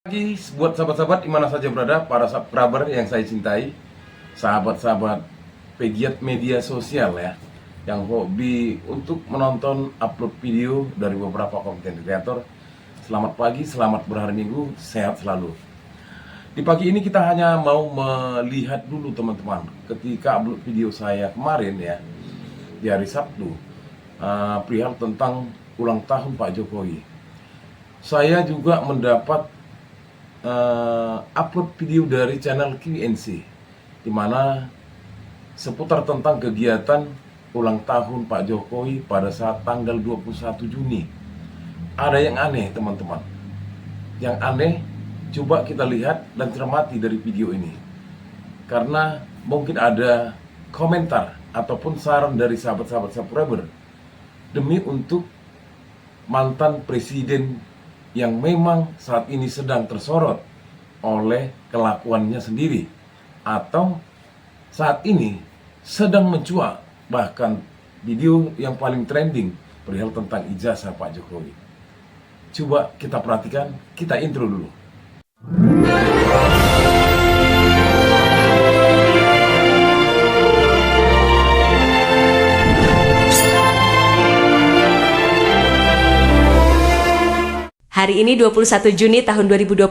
Pagi buat sahabat-sahabat dimana saja berada, para subscriber yang saya cintai, sahabat-sahabat pegiat media sosial ya, yang hobi untuk menonton upload video dari beberapa konten kreator. Selamat pagi, selamat berhari Minggu, sehat selalu. Di pagi ini kita hanya mau melihat dulu teman-teman, ketika upload video saya kemarin ya, di hari Sabtu, perihal tentang ulang tahun Pak Jokowi. Saya juga mendapat upload video dari channel QNC, di mana seputar tentang kegiatan ulang tahun Pak Jokowi pada saat tanggal 21 Juni. Ada yang aneh teman-teman. Yang aneh, coba kita lihat dan cermati dari video ini. Karena mungkin ada komentar ataupun saran dari sahabat-sahabat subscriber demi untuk mantan presiden yang memang saat ini sedang tersorot oleh kelakuannya sendiri, atau saat ini sedang mencuat, bahkan video yang paling trending perihal tentang ijazah Pak Jokowi. Coba kita perhatikan, kita intro dulu. Hari ini 21 Juni tahun 2025,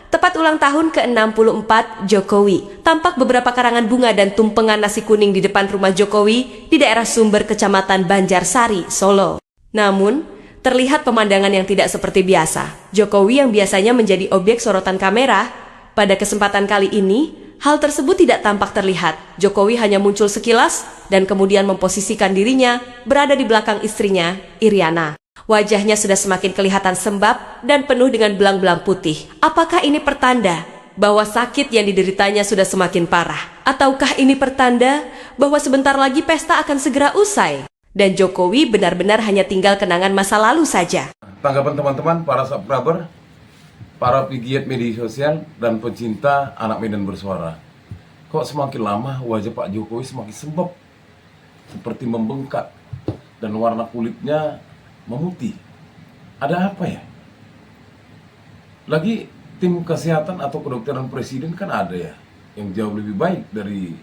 tepat ulang tahun ke-64 Jokowi. Tampak beberapa karangan bunga dan tumpengan nasi kuning di depan rumah Jokowi di daerah Sumber, Kecamatan Banjarsari, Solo. Namun, terlihat pemandangan yang tidak seperti biasa. Jokowi yang biasanya menjadi objek sorotan kamera, pada kesempatan kali ini, hal tersebut tidak tampak terlihat. Jokowi hanya muncul sekilas dan kemudian memposisikan dirinya berada di belakang istrinya, Iriana. Wajahnya sudah semakin kelihatan sembab dan penuh dengan belang-belang putih. Apakah ini pertanda bahwa sakit yang dideritanya sudah semakin parah? Ataukah ini pertanda bahwa sebentar lagi pesta akan segera usai dan Jokowi benar-benar hanya tinggal kenangan masa lalu saja? Tanggapan teman-teman, para subscriber, para pegiat media sosial, dan pecinta anak Medan bersuara. Kok semakin lama wajah Pak Jokowi semakin sembab, seperti membengkak, dan warna kulitnya memutih. Ada apa ya? Lagi tim kesehatan atau kedokteran presiden kan ada ya, yang jauh lebih baik dari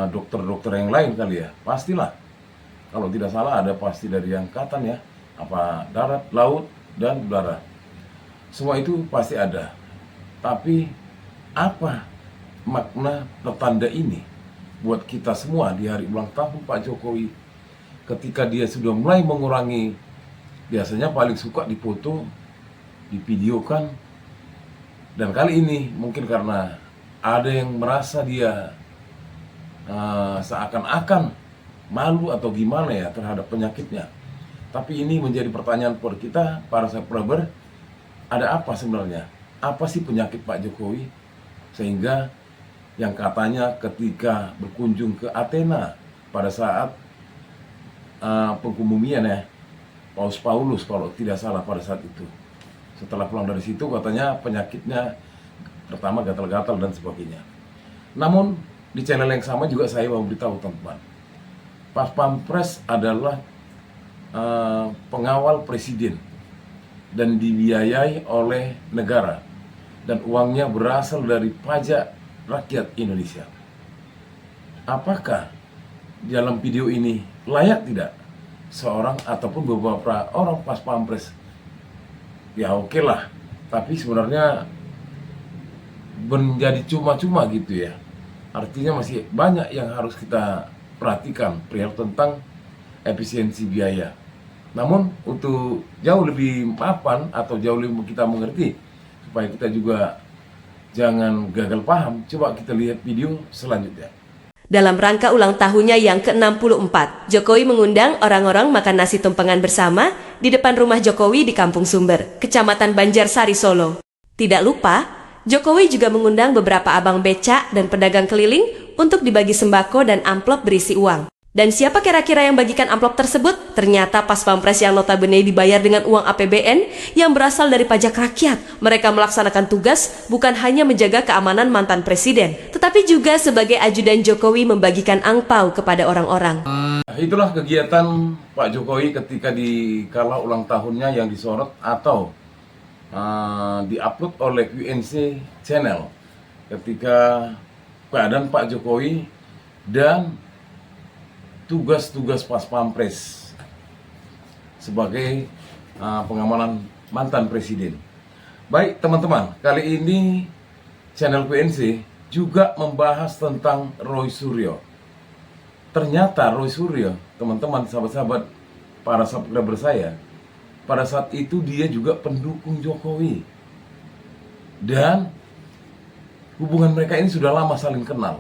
dokter-dokter yang lain kali ya. Pastilah, kalau tidak salah ada pasti dari angkatan ya, apa darat, laut, dan udara. Semua itu pasti ada. Tapi apa makna pertanda ini buat kita semua di hari ulang tahun Pak Jokowi, ketika dia sudah mulai mengurangi, biasanya paling suka dipoto, divideokan, dan kali ini mungkin karena ada yang merasa dia seakan-akan malu atau gimana ya terhadap penyakitnya. Tapi ini menjadi pertanyaan buat kita, para subscriber, ada apa sebenarnya? Apa sih penyakit Pak Jokowi? Sehingga yang katanya ketika berkunjung ke Athena pada saat pengumumian ya, Paus Paulus kalau tidak salah pada saat itu. Setelah pulang dari situ katanya penyakitnya pertama gatal-gatal dan sebagainya. Namun di channel yang sama juga saya mau beritahu teman-teman, Pas Pampres adalah pengawal presiden dan dibiayai oleh negara, dan uangnya berasal dari pajak rakyat Indonesia. Apakah dalam video ini layak tidak seorang ataupun beberapa orang Pas Pampres? Ya oke lah, tapi sebenarnya menjadi cuma-cuma gitu ya. Artinya masih banyak yang harus kita perhatikan perihal tentang efisiensi biaya. Namun untuk jauh lebih mapan atau jauh lebih kita mengerti, supaya kita juga jangan gagal paham, coba kita lihat video selanjutnya. Dalam rangka ulang tahunnya yang ke-64, Jokowi mengundang orang-orang makan nasi tumpengan bersama di depan rumah Jokowi di Kampung Sumber, Kecamatan Banjarsari, Solo. Tidak lupa, Jokowi juga mengundang beberapa abang becak dan pedagang keliling untuk dibagi sembako dan amplop berisi uang. Dan siapa kira-kira yang bagikan amplop tersebut? Ternyata Pas Pampres yang notabene dibayar dengan uang APBN yang berasal dari pajak rakyat. Mereka melaksanakan tugas bukan hanya menjaga keamanan mantan presiden, tetapi juga sebagai ajudan Jokowi membagikan angpau kepada orang-orang. Itulah kegiatan Pak Jokowi ketika di kala ulang tahunnya yang disorot atau diupload oleh QNC Channel ketika keadaan Pak Jokowi dan tugas-tugas Pas Pampres sebagai pengamanan mantan presiden. Baik teman-teman, kali ini channel QNC juga membahas tentang Roy Suryo. Ternyata Roy Suryo, teman-teman, sahabat-sahabat, para subscriber saya, pada saat itu dia juga pendukung Jokowi. Dan hubungan mereka ini sudah lama saling kenal.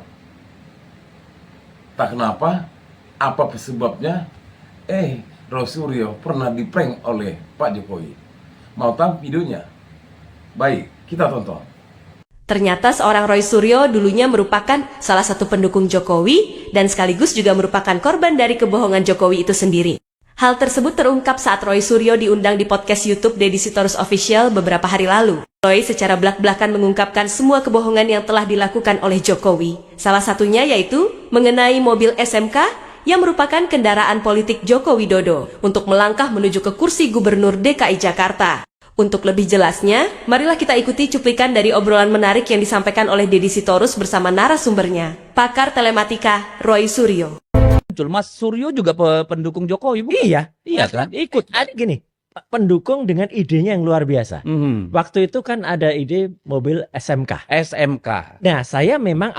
Tak kenapa, apa sebabnya? Roy Suryo pernah diprank oleh Pak Jokowi. Mau tahu videonya? Baik, kita tonton. Ternyata seorang Roy Suryo dulunya merupakan salah satu pendukung Jokowi dan sekaligus juga merupakan korban dari kebohongan Jokowi itu sendiri. Hal tersebut terungkap saat Roy Suryo diundang di podcast YouTube Deddy Sitorus Official beberapa hari lalu. Roy secara belak-belakan mengungkapkan semua kebohongan yang telah dilakukan oleh Jokowi. Salah satunya yaitu mengenai mobil SMK yang merupakan kendaraan politik Joko Widodo untuk melangkah menuju ke kursi Gubernur DKI Jakarta. Untuk lebih jelasnya, marilah kita ikuti cuplikan dari obrolan menarik yang disampaikan oleh Deddy Sitorus bersama narasumbernya, pakar telematika Roy Suryo. Mas Suryo juga pendukung Jokowi, bukan? Iya kan? ikut. Ada gini, pendukung dengan idenya yang luar biasa. Waktu itu kan ada ide mobil SMK. Nah, saya memang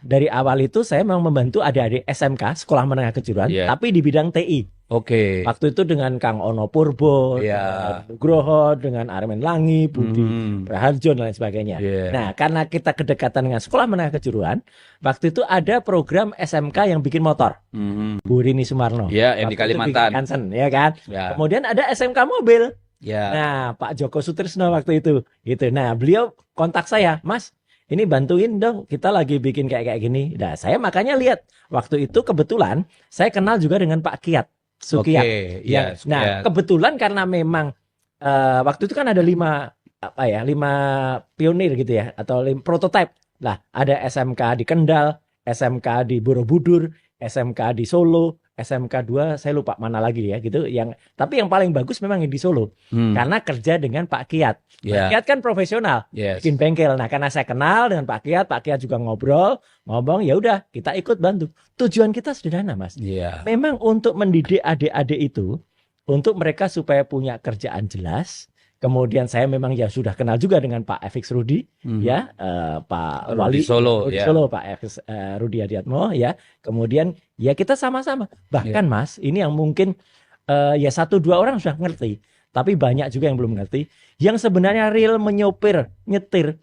dari awal itu saya memang membantu adik-adik SMK, Sekolah Menengah Kejuruan, tapi di bidang TI. Oke. Waktu itu dengan Kang Ono Purbo, dengan Nugroho, dengan Armen Langi, Budi Raharjo dan lain sebagainya. Nah, karena kita kedekatan dengan Sekolah Menengah Kejuruan, waktu itu ada program SMK yang bikin motor. Bu Rini Sumarno. Yang di Kalimantan. Kansen, ya kan? Kemudian ada SMK mobil. Nah, Pak Joko Sutrisno waktu itu. Gitu. Nah, beliau kontak saya, Mas, ini bantuin dong, kita lagi bikin kayak gini. Nah, saya makanya lihat, waktu itu kebetulan saya kenal juga dengan Pak Kiat Sukiyat. Nah, kebetulan karena memang waktu itu kan ada 5 pionir gitu ya, atau 5 prototipe. Lah, ada SMK di Kendal, SMK di Borobudur, SMK di Solo, SMK 2 saya lupa mana lagi ya gitu. Tapi yang paling bagus memang yang di Solo. Karena kerja dengan Pak Kiat. Pak Kiat kan profesional, bikin bengkel. Nah, karena saya kenal dengan Pak Kiat juga ngomong, ya udah kita ikut bantu. Tujuan kita sederhana, Mas. Memang untuk mendidik adik-adik itu, untuk mereka supaya punya kerjaan jelas. Kemudian saya memang ya sudah kenal juga dengan Pak FX Rudi, Pak Wali Solo, Pak FX Rudi Adiatmo, ya. Kemudian ya kita sama-sama. Bahkan Mas, ini yang mungkin ya 1-2 orang sudah ngerti, tapi banyak juga yang belum ngerti. Yang sebenarnya real nyetir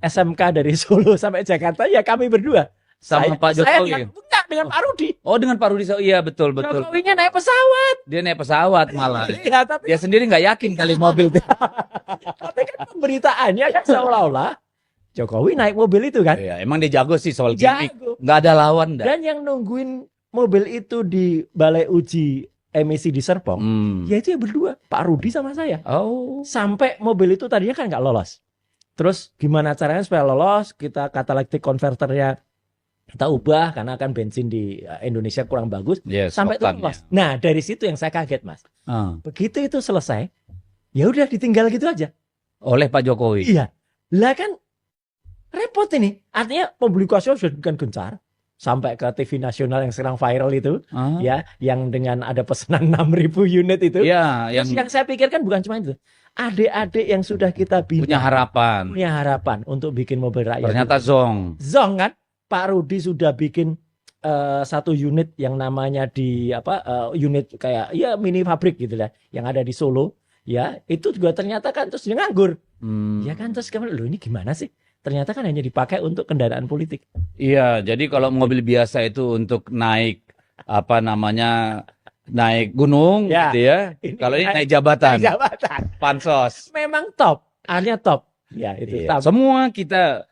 SMK dari Solo sampai Jakarta ya kami berdua. Sama Pak Jokowi. Enggak, dengan Pak Rudi. Oh, dengan Pak Rudi. Iya, betul. Jokowinya naik pesawat. Dia naik pesawat malah. Iya, tapi dia sendiri nggak yakin kali mobil. Tapi kan pemberitaannya kan seolah-olah Jokowi naik mobil itu kan. Iya, emang dia jago sih soal gimmick. Nggak ada lawan dah. Dan yang nungguin mobil itu di balai uji emisi di Serpong, ya itu ya berdua, Pak Rudi sama saya. Sampai mobil itu tadinya kan nggak lolos. Terus gimana caranya supaya lolos? Kita catalytic converternya kita ubah karena kan bensin di Indonesia kurang bagus, sampai itu lolos. Nah, dari situ yang saya kaget, Mas. Begitu itu selesai, ya udah ditinggal gitu aja oleh Pak Jokowi. Iya. Lah kan repot ini. Artinya publikasinya sudah bukan gencar sampai ke TV nasional yang sekarang viral itu, ya, yang dengan ada pesanan 6.000 unit itu. Iya, yang saya pikirkan bukan cuma itu. Adik-adik yang sudah kita bina punya harapan untuk bikin mobil rakyat. Ternyata zong kan. Pak Rudi sudah bikin 1 unit yang namanya unit kayak mini pabrik gitu lah, yang ada di Solo, ya itu juga ternyata kan terus dia nganggur, ya kan, terus loh ini gimana sih? Ternyata kan hanya dipakai untuk kendaraan politik. Iya, jadi kalau mobil biasa itu untuk naik naik gunung gitu ya. Kalau ini naik jabatan. Pansos. Memang top, artinya top. Ya itu. Iya. Semua kita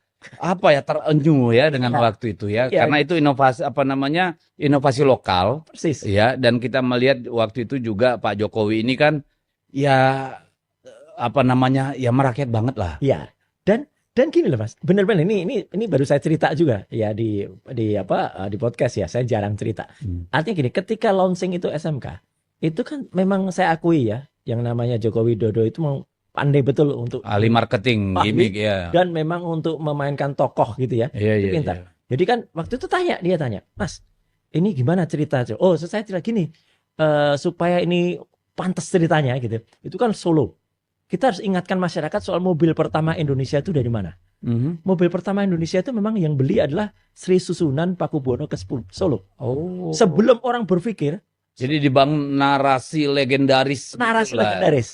terenyuh ya dengan waktu itu ya, karena itu inovasi lokal. Persis. Ya, dan kita melihat waktu itu juga Pak Jokowi ini kan merakyat banget lah. Iya. Dan gini loh Mas, benar-benar ini baru saya cerita juga ya di podcast ya, saya jarang cerita. Artinya gini, ketika launching itu SMK, itu kan memang saya akui ya, yang namanya Joko Widodo itu pandai betul untuk ahli marketing, ahli, gimmick ya. dan memang untuk memainkan tokoh gitu ya. Iya, Itu iya, pintar. iya. Jadi kan waktu itu dia tanya, Mas, ini gimana cerita? Oh, saya cerita gini, supaya ini pantas ceritanya gitu. Itu kan Solo. Kita harus ingatkan masyarakat soal mobil pertama Indonesia itu dari mana. Mobil pertama Indonesia itu memang yang beli adalah Sri Susunan Pakubuwono ke-10 Solo. Oh. Sebelum orang berpikir, Jadi dibangun narasi legendaris.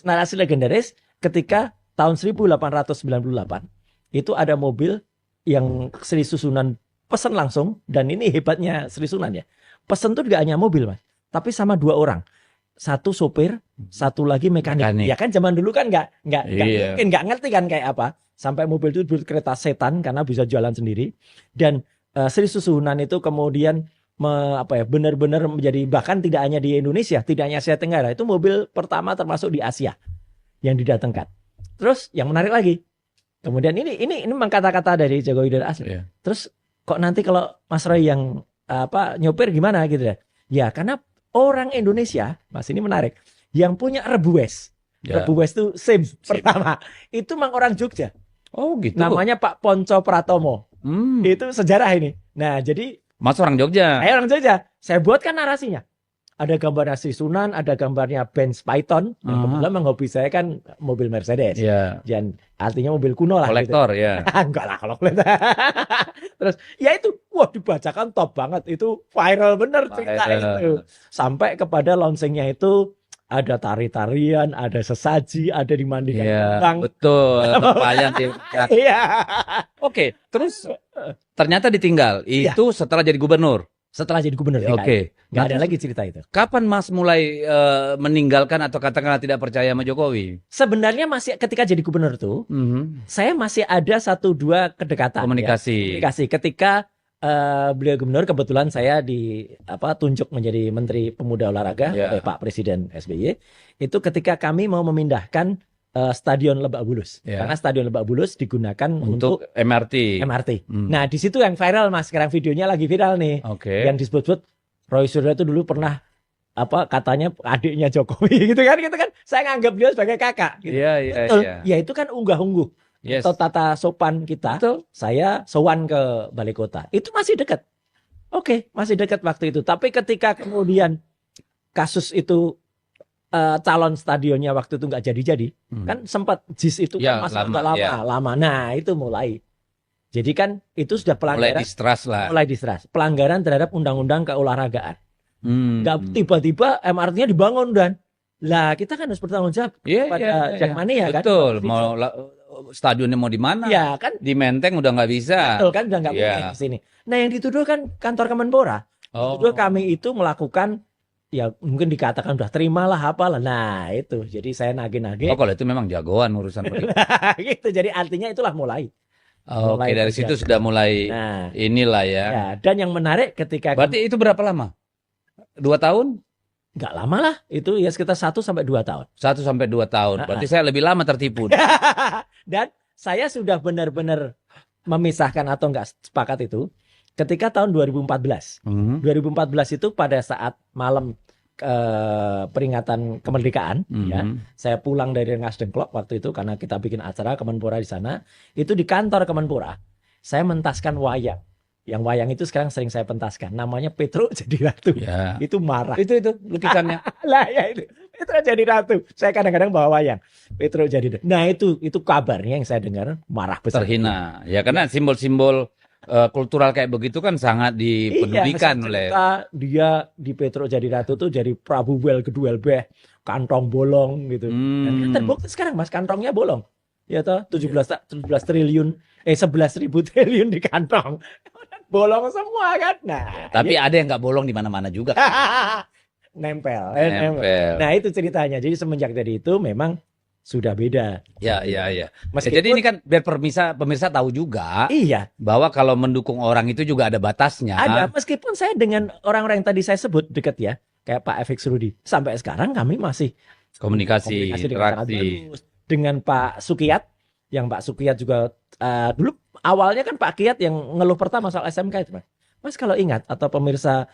narasi legendaris ketika tahun 1898 itu ada mobil yang Sri Susunan pesan langsung, dan ini hebatnya Sri Susunan ya. Pesan tuh gak hanya mobil, Mas, tapi sama 2 orang. Satu sopir, satu lagi mekanik. Ya kan zaman dulu kan nggak mungkin, nggak ngerti kan kayak apa. Sampai mobil itu disebut kereta setan karena bisa jalan sendiri. Dan Sri Susunan itu kemudian benar-benar menjadi, bahkan tidak hanya di Indonesia, tidak hanya Asia Tenggara, itu mobil pertama termasuk di Asia yang didatangkan. Terus yang menarik lagi, kemudian ini memang kata-kata dari Jokowi dan Asli. Yeah. Terus kok nanti kalau Mas Roy yang nyopir gimana gitu ya? Ya karena orang Indonesia, Mas, ini menarik, yang punya Rebues. Yeah. Rebues itu SIM pertama itu memang orang Jogja. Oh gitu. Namanya Pak Ponco Pratomo. Itu sejarah ini. Nah jadi Mas orang Jogja. Saya orang Jogja. Saya buatkan narasinya. Ada gambar Sri Sunan, ada gambarnya Benz Python. Yang kebetulan memang hobi saya kan mobil Mercedes. Yeah. Dan artinya mobil kuno lah. Kolektor gitu. ya. Enggak lah kalau kolektor. Terus ya itu, wah dibacakan top banget. Itu viral bener cerita itu. Sampai kepada launchingnya itu ada tari-tarian, ada sesaji, ada dimandikan. Iya, betul. Tempayan. Iya. Oke, terus ternyata ditinggal. Itu setelah jadi gubernur. Setelah jadi gubernur. Oke. Nggak ada lagi cerita itu. Kapan Mas mulai meninggalkan atau katakanlah tidak percaya sama Jokowi? Sebenarnya masih ketika jadi gubernur tuh, saya masih ada 1-2 kedekatan. Komunikasi. Ketika beliau gubernur, kebetulan saya tunjuk menjadi Menteri Pemuda Olahraga oleh Pak Presiden SBY. Itu ketika kami mau memindahkan Stadion Lebak Bulus, karena Stadion Lebak Bulus digunakan untuk MRT. Nah di situ yang viral, Mas, sekarang videonya lagi viral nih, yang disebut-sebut Roy Suryo itu dulu pernah katanya adiknya Jokowi gitu kan, saya nganggap beliau sebagai kakak. Gitu. Ya itu kan unggah-ungguh. Atau tata sopan kita. Betul. Saya sowan ke balai kota. Itu masih dekat. Oke, masih dekat waktu itu. Tapi ketika kemudian kasus itu calon stadionnya waktu itu nggak jadi-jadi, kan sempat JIS itu kan masih lama. Nah, itu mulai. Jadi kan itu sudah pelanggaran. Mulai distrust. Pelanggaran terhadap undang-undang keolahragaan. Nggak tiba-tiba MRT-nya dibangun dan lah kita kan harus bertanggung jawab pada Jakmania kan. Betul. Stadionnya mau di mana? Ya kan di Menteng udah nggak bisa. Betul kan, udah nggak boleh di sini. Nah yang dituduh kan kantor Kemenpora. Dituduh kami itu melakukan, ya mungkin dikatakan udah terimalah apalah. Nah itu, jadi saya nagih-nagih. Kalau itu memang jagoan urusan begitu. Gitu, jadi artinya itulah mulai. Oke, dari situ sudah mulai inilah ya. Dan yang menarik ketika. Berarti itu berapa lama? 2 tahun? Nggak lama lah, itu ya sekitar 1-2 tahun. 1-2 tahun. Berarti saya lebih lama tertipu. Dan saya sudah benar-benar memisahkan atau nggak sepakat itu ketika tahun 2014. 2014 itu pada saat malam peringatan kemerdekaan, saya pulang dari Rengas Dengklok waktu itu karena kita bikin acara Kemenpora di sana. Itu di kantor Kemenpora, saya mentaskan wayang. Yang wayang itu sekarang sering saya pentaskan. Namanya Petro Jadi Ratu. Ya. Itu marah. Itu lukisannya. Lah ya itu. Petro Jadi Ratu. Saya kadang-kadang bawa wayang. Petro Jadi Ratu. Nah itu kabarnya yang saya dengar marah besar. Terhina. Ya karena simbol-simbol kultural kayak begitu kan sangat dipedulikan oleh. Dia di Petro Jadi Ratu tuh jadi Prabu Wel Keduel Beh. Kantong bolong gitu. Dan terbukti sekarang, Mas, kantongnya bolong. Ya toh 11 triliun 11.000 triliun di kantong. Bolong semua kan. Nah, tapi ada yang nggak bolong di mana-mana juga. Nempel. Nah, itu ceritanya. Jadi semenjak dari itu memang sudah beda. Ya. Jadi ini kan biar pemirsa tahu juga. Iya. Bahwa kalau mendukung orang itu juga ada batasnya. Ada. Meskipun saya dengan orang-orang yang tadi saya sebut dekat ya, kayak Pak FX Rudi, sampai sekarang kami masih komunikasi interaksi dengan Pak Sukiyat. Yang Pak Sukiyat juga dulu awalnya kan Pak Kiat yang ngeluh pertama soal SMK itu, Mas kalau ingat atau pemirsa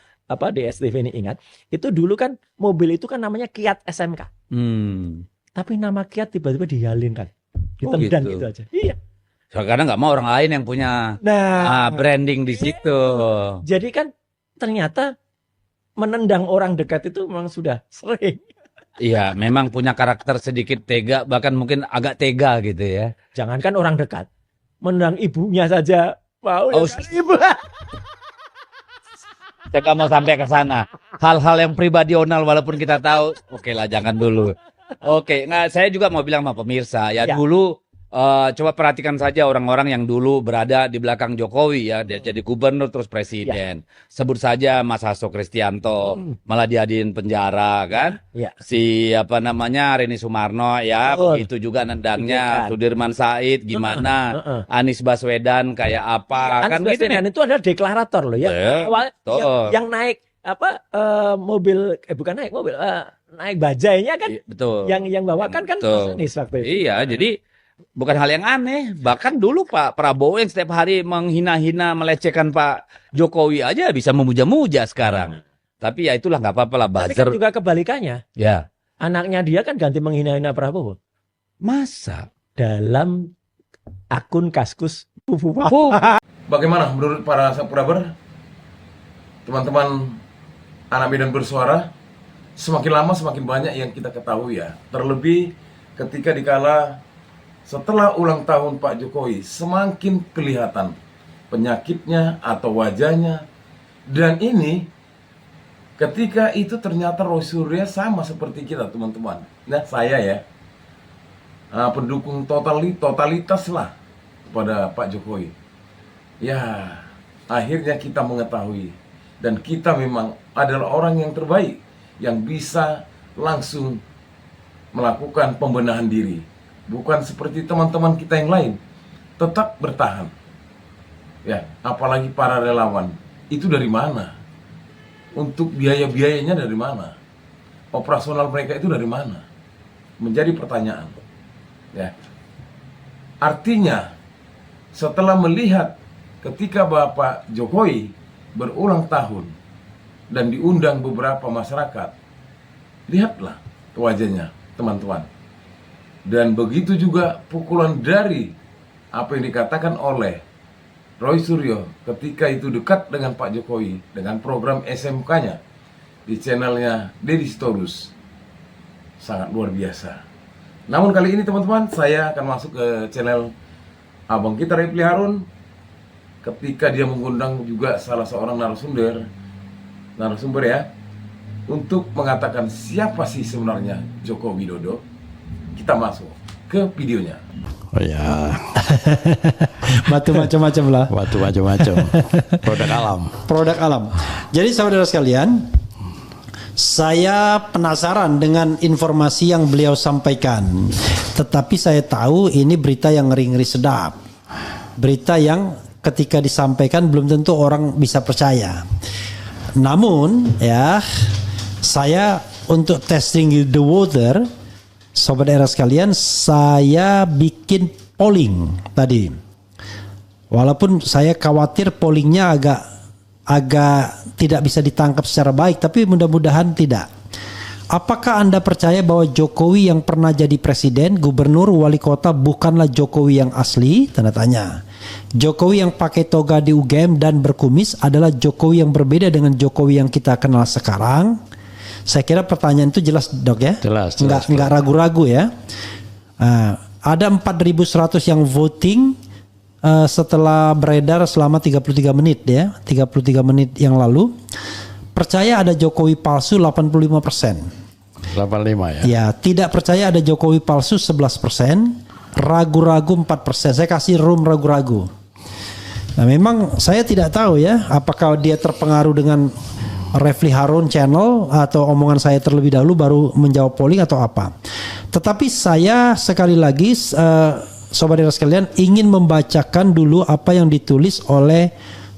di STV ini ingat, itu dulu kan mobil itu kan namanya Kiat SMK. tapi nama kiat tiba-tiba dihyalinkan, ditendang gitu aja. Iya. Karena nggak mau orang lain yang punya branding di situ. Jadi kan ternyata menendang orang dekat itu memang sudah sering. Iya, memang punya karakter sedikit tega, bahkan mungkin agak tega gitu ya. Jangankan orang dekat, menendang ibunya saja mau. Ibu. Saya nggak mau sampai ke sana. Hal-hal yang pribadional walaupun kita tahu, oke lah jangan dulu. Oke, nah saya juga mau bilang sama pemirsa ya. Dulu coba perhatikan saja orang-orang yang dulu berada di belakang Jokowi ya, dia jadi gubernur terus presiden. Sebut saja Mas Hasto Kristianto, malah diadiin penjara kan. Si Reni Sumarno ya, begitu juga nendangnya. Sudirman Said gimana, Anies Baswedan kayak apa kan Anies Baswedan itu adalah deklarator loh ya. Yang naik mobil bukan naik mobil, naik bajainya kan. Betul. Yang bawakan kan Mas Anies waktu itu. Iya, jadi bukan hal yang aneh. Bahkan dulu Pak Prabowo yang setiap hari menghina-hina, melecehkan Pak Jokowi aja bisa memuja-muja sekarang. Tapi ya itulah nggak apa-apa lah, buzzer. Tapi kan juga kebalikannya. Ya. Anaknya dia kan ganti menghina-hina Prabowo. Masa? Dalam akun Kaskus. Bagaimana menurut para subscriber, teman-teman anak Medan Bersuara? Semakin lama semakin banyak yang kita ketahui ya. Terlebih ketika dikala setelah ulang tahun Pak Jokowi, semakin kelihatan penyakitnya atau wajahnya. Dan ini ketika itu ternyata Roy Suryo sama seperti kita teman-teman. Nah saya ya, pendukung totalitas lah kepada Pak Jokowi. Ya akhirnya kita mengetahui, dan kita memang adalah orang yang terbaik yang bisa langsung melakukan pembenahan diri. Bukan seperti teman-teman kita yang lain, tetap bertahan. Ya, apalagi para relawan. Itu dari mana? Untuk biaya-biayanya dari mana? Operasional mereka itu dari mana? Menjadi pertanyaan. Ya. Artinya, setelah melihat ketika Bapak Jokowi berulang tahun dan diundang beberapa masyarakat, lihatlah wajahnya, teman-teman. Dan begitu juga pukulan dari apa yang dikatakan oleh Roy Suryo ketika itu dekat dengan Pak Jokowi dengan program SMK-nya di channelnya Deddy Sitorus. Sangat luar biasa. Namun kali ini teman-teman, saya akan masuk ke channel Abang kita Refli Harun ketika dia mengundang juga salah seorang narasumber ya, untuk mengatakan siapa sih sebenarnya Joko Widodo. Kita masuk ke videonya. Oh ya. Batu macam-macam lah. Batu macam-macam. Produk alam. Produk alam. Jadi saudara sekalian, saya penasaran dengan informasi yang beliau sampaikan. Tetapi saya tahu ini berita yang ngeri-ngeri sedap. Berita yang ketika disampaikan belum tentu orang bisa percaya. Namun ya, saya untuk testing the water, Sobat Era sekalian, saya bikin polling tadi. Walaupun saya khawatir pollingnya agak tidak bisa ditangkap secara baik, tapi mudah-mudahan tidak. Apakah Anda percaya bahwa Jokowi yang pernah jadi presiden, gubernur, wali kota bukanlah Jokowi yang asli? Tanda tanya. Jokowi yang pakai toga di UGM dan berkumis adalah Jokowi yang berbeda dengan Jokowi yang kita kenal sekarang? Saya kira pertanyaan itu jelas dok ya, jelas nggak ragu-ragu ya. Ada 4.100 yang voting setelah beredar selama 33 menit ya, 33 menit yang lalu. Percaya ada Jokowi palsu 85%. 85 ya. Ya, tidak percaya ada Jokowi palsu 11%, ragu-ragu 4%. Saya kasih room ragu-ragu. Nah, memang saya tidak tahu ya, apakah dia terpengaruh dengan Refli Harun channel atau omongan saya terlebih dahulu baru menjawab polling atau apa. Tetapi saya sekali lagi Sobat Era sekalian ingin membacakan dulu apa yang ditulis oleh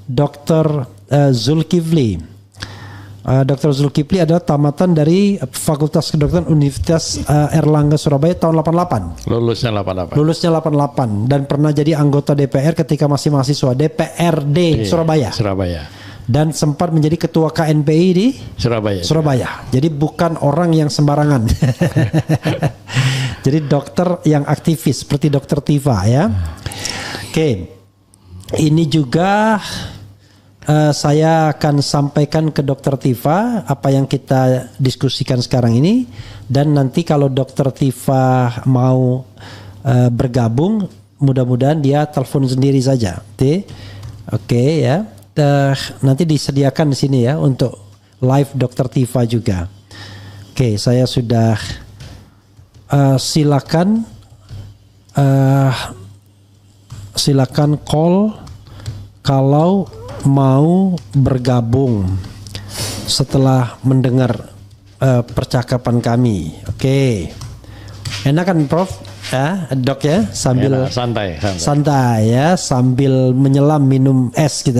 Dr. Zulkifli. Dr. Zulkifli adalah tamatan dari Fakultas Kedokteran Universitas Erlangga Surabaya tahun 88. Lulusnya 88. Lulusnya 88 dan pernah jadi anggota DPR ketika masih mahasiswa DPRD Surabaya. Surabaya. dan sempat menjadi ketua KNPI di Surabaya. Jadi bukan orang yang sembarangan. Jadi dokter yang aktivis seperti Dokter Tifa ya. Oke. Ini juga saya akan sampaikan ke Dokter Tifa apa yang kita diskusikan sekarang ini, dan nanti kalau Dokter Tifa mau bergabung, mudah-mudahan dia telepon sendiri saja. Oke ya. Nanti disediakan di sini ya untuk live Dokter Tifa juga. Oke, saya sudah silakan call kalau mau bergabung setelah mendengar percakapan kami. Oke. Enak kan Prof? Ya, Dok ya, sambil santai ya, sambil menyelam minum es kita.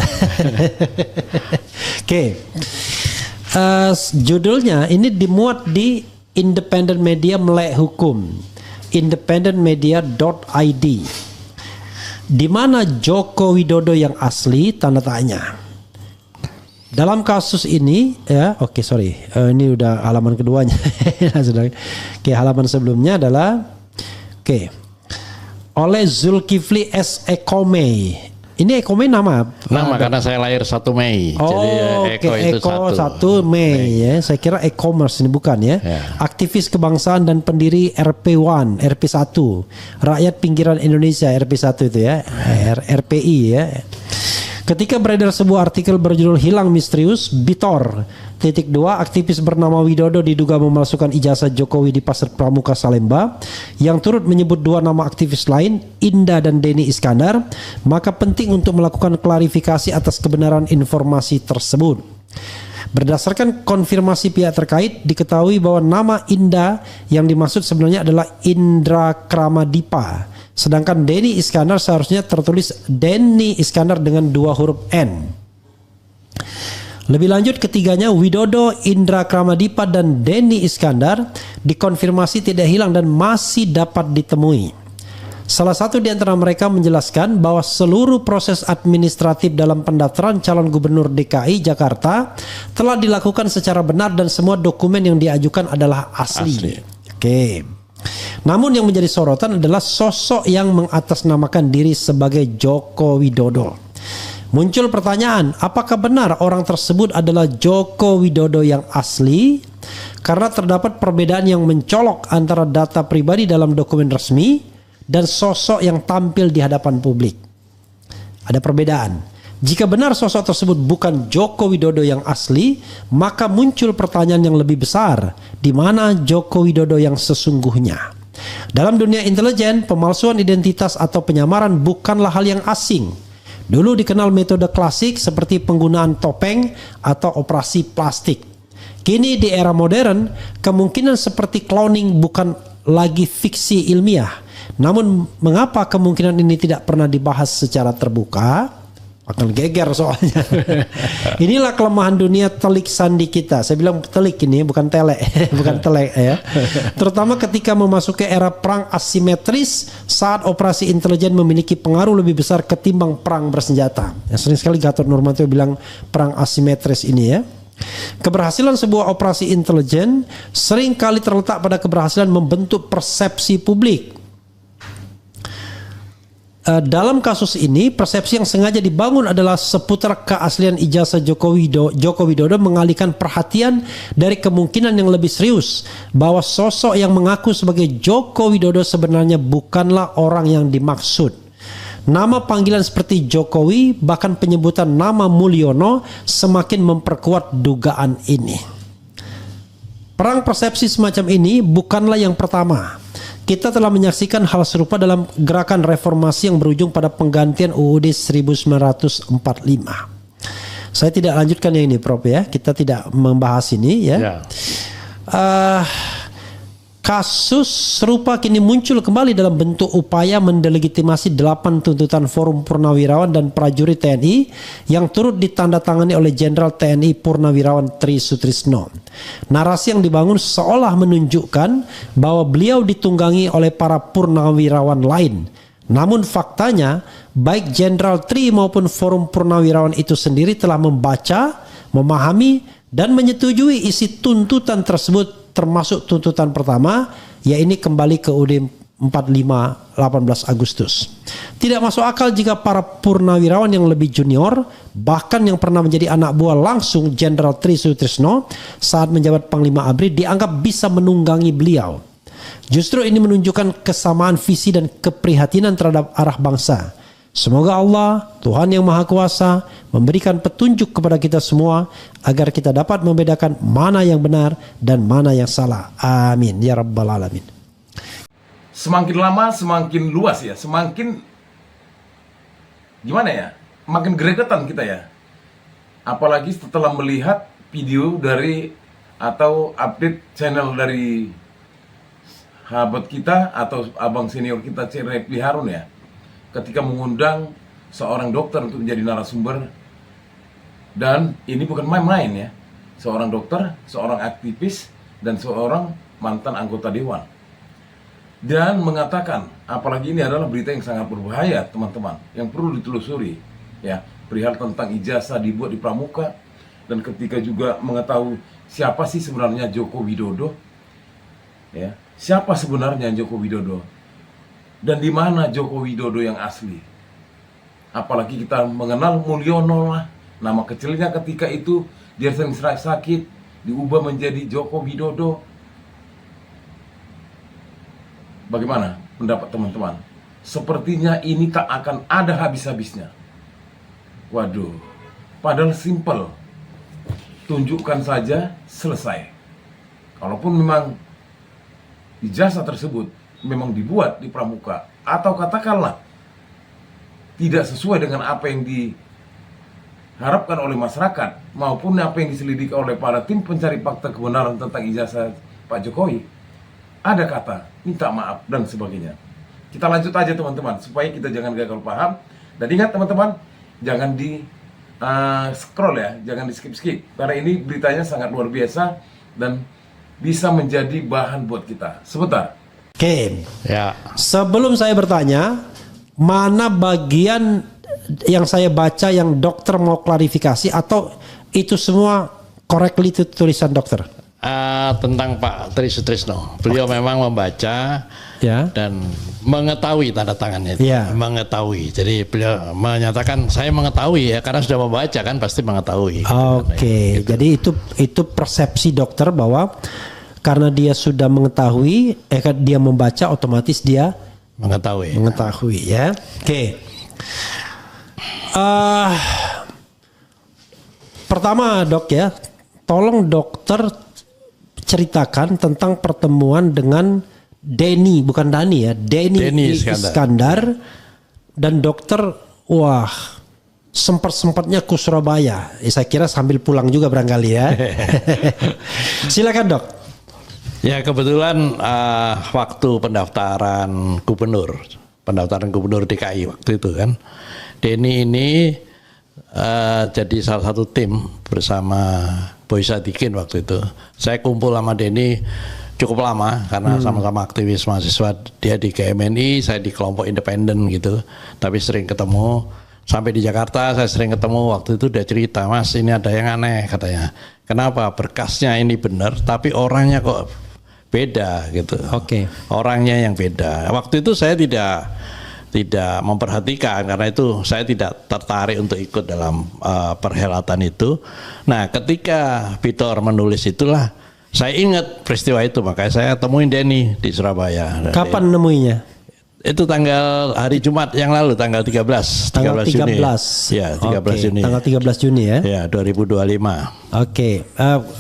Oke. Judulnya ini dimuat di Independent Media Melek Hukum, independentmedia.id, di mana Joko Widodo yang asli tanda tanya. Dalam kasus ini ya, ini udah halaman keduanya. Oke, halaman sebelumnya adalah oleh Zulkifli S. Ekome. Ini Ekome nama karena saya lahir 1 Mei. Jadi Eko 1 Mei ya. Saya kira e-commerce ini bukan ya. Aktivis kebangsaan dan pendiri RP1, RP1, Rakyat Pinggiran Indonesia, RP1 itu ya. RPI ya. Ketika beredar sebuah artikel berjudul Hilang Misterius Bitor .2, aktivis bernama Widodo diduga memalsukan ijazah Jokowi di Pasar Pramuka Salemba, yang turut menyebut 2 nama aktivis lain, Inda dan Denny Iskandar, maka penting untuk melakukan klarifikasi atas kebenaran informasi tersebut. Berdasarkan konfirmasi pihak terkait, diketahui bahwa nama Inda yang dimaksud sebenarnya adalah Indra Kramadipa. Sedangkan Denny Iskandar seharusnya tertulis Denny Iskandar dengan 2 huruf N. Lebih lanjut, ketiganya Widodo, Indra Kramadipa, dan Denny Iskandar dikonfirmasi tidak hilang dan masih dapat ditemui. Salah satu di antara mereka menjelaskan bahwa seluruh proses administratif dalam pendaftaran calon gubernur DKI Jakarta telah dilakukan secara benar dan semua dokumen yang diajukan adalah asli. Oke. Namun yang menjadi sorotan adalah sosok yang mengatasnamakan diri sebagai Joko Widodo. Muncul pertanyaan, apakah benar orang tersebut adalah Joko Widodo yang asli? Karena terdapat perbedaan yang mencolok antara data pribadi dalam dokumen resmi dan sosok yang tampil di hadapan publik. Ada perbedaan. Jika benar sosok tersebut bukan Joko Widodo yang asli, maka muncul pertanyaan yang lebih besar, di mana Joko Widodo yang sesungguhnya? Dalam dunia intelijen, pemalsuan identitas atau penyamaran bukanlah hal yang asing. Dulu dikenal metode klasik seperti penggunaan topeng atau operasi plastik. Kini di era modern, kemungkinan seperti cloning bukan lagi fiksi ilmiah. Namun mengapa kemungkinan ini tidak pernah dibahas secara terbuka? Akan geger soalnya. Inilah kelemahan dunia telik sandi kita. Saya bilang telik ini bukan telek, bukan telek ya. Terutama ketika memasuki era perang asimetris saat operasi intelijen memiliki pengaruh lebih besar ketimbang perang bersenjata. Ya, sering sekali Gatot Nurmantio bilang perang asimetris ini ya. Keberhasilan sebuah operasi intelijen sering kali terletak pada keberhasilan membentuk persepsi publik. Dalam kasus ini, persepsi yang sengaja dibangun adalah seputar keaslian ijazah Joko Widodo mengalihkan perhatian dari kemungkinan yang lebih serius bahwa sosok yang mengaku sebagai Joko Widodo sebenarnya bukanlah orang yang dimaksud. Nama panggilan seperti Jokowi, bahkan penyebutan nama Mulyono semakin memperkuat dugaan ini. Perang persepsi semacam ini bukanlah yang pertama. Kita telah menyaksikan hal serupa dalam gerakan reformasi yang berujung pada penggantian UUD 1945. Saya tidak lanjutkan yang ini, Prof ya. Kita tidak membahas ini ya. Kasus serupa kini muncul kembali dalam bentuk upaya mendelegitimasi 8 tuntutan Forum Purnawirawan dan Prajurit TNI yang turut ditandatangani oleh Jenderal TNI Purnawirawan Tri Sutrisno. Narasi yang dibangun seolah menunjukkan bahwa beliau ditunggangi oleh para purnawirawan lain. Namun faktanya, baik Jenderal Tri maupun Forum Purnawirawan itu sendiri telah membaca, memahami, dan menyetujui isi tuntutan tersebut, termasuk tuntutan pertama, yaitu kembali ke UUD 45 18 Agustus. Tidak masuk akal jika para purnawirawan yang lebih junior, bahkan yang pernah menjadi anak buah langsung Jenderal Tri Sutrisno saat menjabat Panglima ABRI, dianggap bisa menunggangi beliau. Justru ini menunjukkan kesamaan visi dan keprihatinan terhadap arah bangsa. Semoga Allah, Tuhan yang Maha Kuasa, memberikan petunjuk kepada kita semua agar kita dapat membedakan mana yang benar dan mana yang salah. Amin ya rabbal alamin. Semakin lama semakin luas ya, semakin gimana ya, makin gregetan kita ya. Apalagi setelah melihat video dari atau update channel dari sahabat kita atau abang senior kita Refli Harun ya, ketika mengundang seorang dokter untuk menjadi narasumber. Dan ini bukan main-main ya, seorang dokter, seorang aktivis, dan seorang mantan anggota dewan. Dan mengatakan, apalagi ini adalah berita yang sangat berbahaya teman-teman, yang perlu ditelusuri ya, perihal tentang ijazah dibuat di Pramuka, dan ketika juga mengetahui siapa sih sebenarnya Joko Widodo ya, siapa sebenarnya Joko Widodo dan di mana Joko Widodo yang asli. Apalagi kita mengenal Mulyono lah, nama kecilnya ketika itu dia sering sakit diubah menjadi Joko Widodo. Bagaimana pendapat teman-teman? Sepertinya ini tak akan ada habis-habisnya. Waduh, padahal simple. Tunjukkan saja, selesai. Kalaupun memang ijazah tersebut memang dibuat di Pramuka, atau katakanlah tidak sesuai dengan apa yang diharapkan oleh masyarakat, maupun apa yang diselidiki oleh para tim pencari fakta kebenaran tentang ijazah Pak Jokowi, ada kata minta maaf dan sebagainya. Kita lanjut aja teman-teman, supaya kita jangan gagal paham. Dan ingat teman-teman, jangan di scroll ya, jangan di skip-skip, karena ini beritanya sangat luar biasa dan bisa menjadi bahan buat kita. Sebentar. Oke. Ya. Sebelum saya bertanya, mana bagian yang saya baca yang dokter mau klarifikasi, atau itu semua correctly itu tulisan dokter? Tentang Pak Tri Sutrisno, beliau memang membaca Ya. dan mengetahui tanda tangannya itu. Ya. Mengetahui, jadi beliau menyatakan saya mengetahui ya, karena sudah membaca kan pasti mengetahui. Oke, Gitu. jadi itu persepsi dokter bahwa karena dia sudah mengetahui, dia membaca, otomatis dia mengetahui ya. Oke. Pertama dok ya, tolong dokter ceritakan tentang pertemuan dengan Denny, bukan Dani ya, Denny Iskandar, dan dokter. Wah, sempat-sempatnya ke Surabaya. Saya kira sambil pulang juga barangkali ya. Silakan dok. Ya kebetulan waktu pendaftaran gubernur DKI waktu itu kan, Denny ini jadi salah satu tim bersama Boy Sadikin waktu itu. Saya kumpul sama Denny cukup lama karena sama-sama aktivis mahasiswa. Dia di KMNI, saya di kelompok independen gitu. Tapi sering ketemu. Sampai di Jakarta saya sering ketemu. Waktu itu dia cerita, Mas ini ada yang aneh katanya. Kenapa? Berkasnya ini benar, tapi orangnya kok beda gitu. Oke. Orangnya yang beda. Waktu itu saya tidak memperhatikan karena itu saya tidak tertarik untuk ikut dalam perhelatan itu. Nah, ketika Vitor menulis itulah saya ingat peristiwa itu, makanya saya temuin Denny di Surabaya. Kapan nemuinya? Itu hari Jumat yang lalu, tanggal 13 Juni. Ya, 13 Juni. Tanggal 13 Juni ya. Ya, 2025. Oke.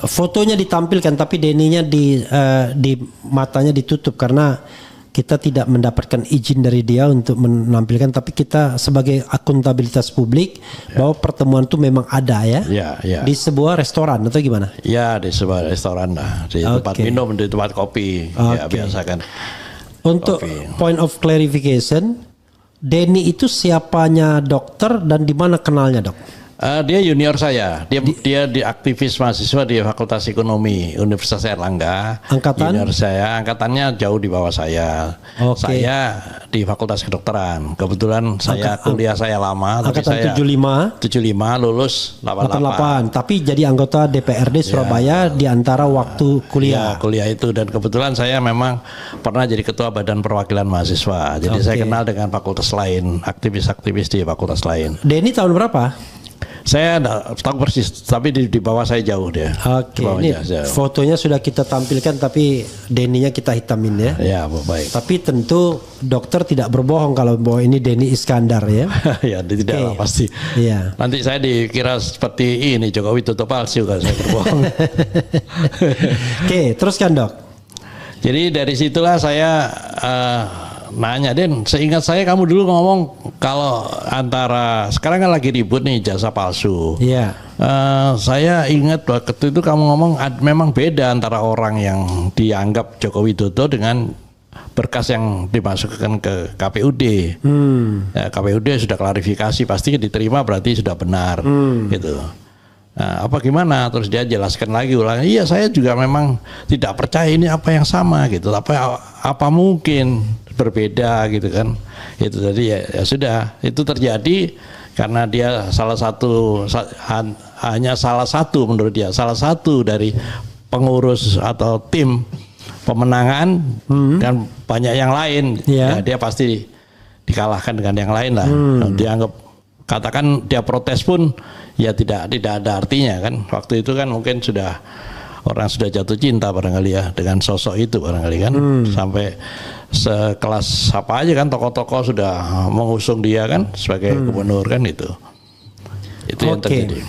Fotonya ditampilkan tapi Denny-nya di matanya ditutup karena kita tidak mendapatkan izin dari dia untuk menampilkan, tapi kita sebagai akuntabilitas publik bahwa pertemuan itu memang ada ya. Ya. Di sebuah restoran atau gimana? Ya, di sebuah restoran lah, di tempat minum, di tempat kopi. Ya, biasa kan. Untuk point of clarification, Denny itu siapanya dokter dan di mana kenalnya dok? Dia junior saya. Dia di aktivis mahasiswa di Fakultas Ekonomi Universitas Airlangga. Angkatan? Junior saya, angkatannya jauh di bawah saya. Oke. Saya di Fakultas Kedokteran. Kebetulan kuliah saya lama. Angkatan tapi saya 75 lulus 88. Tapi jadi anggota DPRD Surabaya di antara waktu Ya, kuliah. kuliah itu, dan kebetulan saya memang pernah jadi ketua Badan Perwakilan Mahasiswa. Jadi saya kenal dengan fakultas lain, aktivis-aktivis di fakultas lain. Denny tahun berapa? Saya tahu persis, tapi di bawah saya jauh dia. Oke, Di bawah ini jauh. fotonya sudah kita tampilkan tapi Denny-nya kita hitamin ya. Ya, baik. Tapi tentu dokter tidak berbohong kalau bahwa ini Denny Iskandar ya. Ya, tidak lah, pasti. Iya. Nanti saya dikira seperti ini, Jokowi tutup palsu kalau saya berbohong. Oke, teruskan dok. Jadi dari situlah saya nanya, Den, seingat saya kamu dulu ngomong kalau antara, sekarang kan lagi ribut nih ijazah palsu. Iya. Saya ingat waktu itu kamu ngomong memang beda antara orang yang dianggap Joko Widodo dengan berkas yang dimasukkan ke KPUD. Ya, KPUD sudah klarifikasi, pasti diterima berarti sudah benar, gitu. Nah, apa gimana? Terus dia jelaskan lagi ulang. Iya, saya juga memang tidak percaya ini apa yang sama gitu. Apa mungkin berbeda gitu kan? Itu jadi ya sudah, itu terjadi karena dia hanya salah satu menurut dia, salah satu dari pengurus atau tim pemenangan dan banyak yang lain. Ya, dia pasti dikalahkan dengan yang lain lah. Dianggap, katakan dia protes pun ya tidak ada artinya kan. Waktu itu kan mungkin orang sudah jatuh cinta barangkali ya dengan sosok itu barangkali kan. Sampai sekelas apa aja kan, tokoh-tokoh sudah mengusung dia kan sebagai gubernur kan. Itu yang terjadi.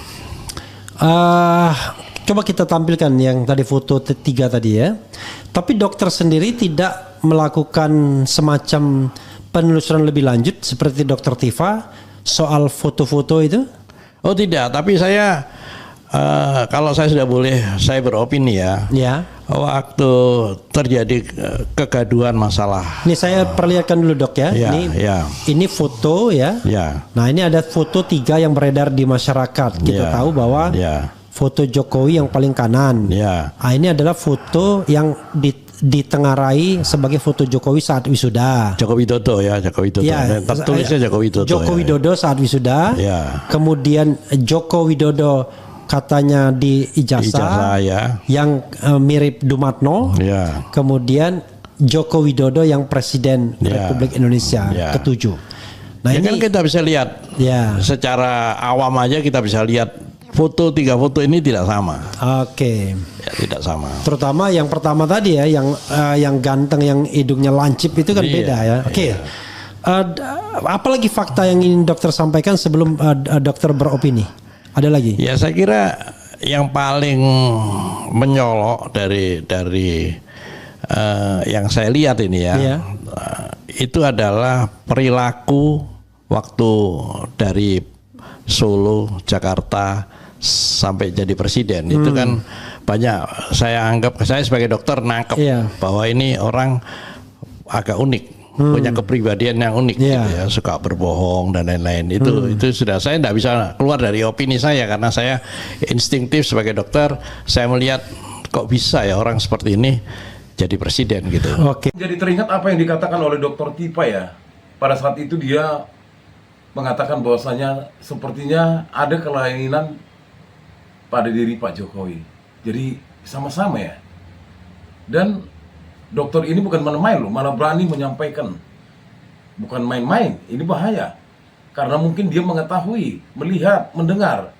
Coba kita tampilkan yang tadi foto 3 tadi ya. Tapi dokter sendiri tidak melakukan semacam penelusuran lebih lanjut seperti dokter Tifa soal foto-foto itu? Oh tidak, tapi saya kalau saya sudah boleh saya beropini ya. Ya. Waktu terjadi kegaduhan masalah. Ini saya perlihatkan dulu dok ya. Ya, ini foto ya. Ya. Nah ini ada foto 3 yang beredar di masyarakat. Kita tahu bahwa foto Jokowi yang paling kanan. Ya. Nah, ini adalah foto yang ditengarai sebagai foto Jokowi saat wisuda. Joko Widodo ya, Joko Widodo. Ya, tertulisnya Joko Widodo. Joko Widodo saat wisuda. Ya. Kemudian Joko Widodo katanya di ijazah ya. Yang mirip Dumatno. Ya. Kemudian Joko Widodo yang Presiden Republik Indonesia ke-7. Nah ya ini kan kita bisa lihat. Secara awam aja kita bisa lihat foto 3 foto ini tidak sama. Oke. Ya, tidak sama. Terutama yang pertama tadi ya, yang ganteng, yang hidungnya lancip itu kan beda ya. Oke. Apalagi fakta yang ingin dokter sampaikan sebelum dokter beropini? Ada lagi? Ya saya kira yang paling menyolok dari yang saya lihat ini ya, itu adalah perilaku waktu dari Solo, Jakarta sampai jadi presiden. Itu kan banyak, saya anggap, saya sebagai dokter nangkep bahwa ini orang agak unik. Punya kepribadian yang unik gitu ya, suka berbohong dan lain-lain. Itu sudah, saya tidak bisa keluar dari opini saya karena saya instinktif sebagai dokter. Saya melihat kok bisa ya orang seperti ini jadi presiden gitu. Oke. Jadi teringat apa yang dikatakan oleh Dr. Tifa ya. Pada saat itu dia mengatakan bahwasanya sepertinya ada kelainan pada diri Pak Jokowi. Jadi sama-sama ya. Dan dokter ini bukan main-main loh, malah berani menyampaikan. Bukan main-main, ini bahaya. Karena mungkin dia mengetahui, melihat, mendengar.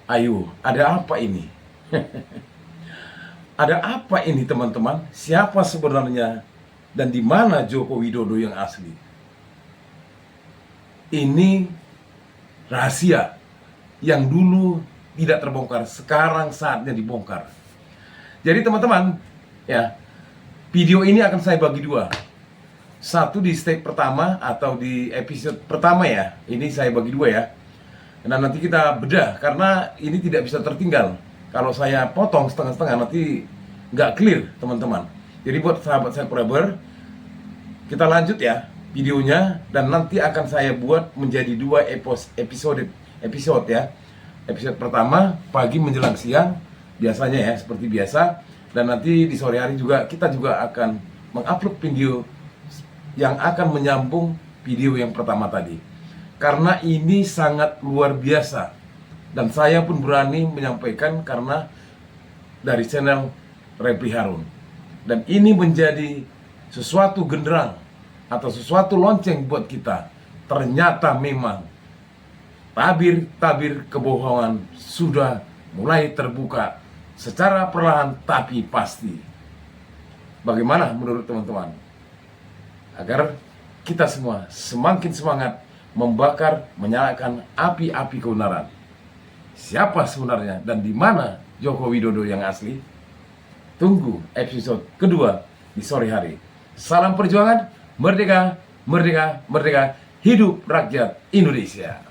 Ayo, ada apa ini? Ada apa ini teman-teman? Siapa sebenarnya dan di mana Joko Widodo yang asli? Ini rahasia yang dulu tidak terbongkar, sekarang saatnya dibongkar. Jadi teman-teman, ya, video ini akan saya bagi 2. Satu di step pertama atau di episode pertama ya. Ini saya bagi 2 ya. Dan nanti kita bedah karena ini tidak bisa tertinggal. Kalau saya potong setengah-setengah nanti nggak clear teman-teman. Jadi buat sahabat subscriber, kita lanjut ya videonya dan nanti akan saya buat menjadi 2 episode episode ya. Episode pertama pagi menjelang siang biasanya ya, seperti biasa. Dan nanti di sore hari juga kita juga akan mengupload video yang akan menyambung video yang pertama tadi. Karena ini sangat luar biasa. Dan saya pun berani menyampaikan karena dari channel Reply Harun. Dan ini menjadi sesuatu genderang atau sesuatu lonceng buat kita. Ternyata memang tabir-tabir kebohongan sudah mulai terbuka secara perlahan tapi pasti. Bagaimana menurut teman-teman? Agar kita semua semakin semangat membakar, menyalakan api-api kebenaran. Siapa sebenarnya dan di mana Joko Widodo yang asli? Tunggu episode kedua di sore hari. Salam perjuangan, merdeka, merdeka, merdeka, hidup rakyat Indonesia.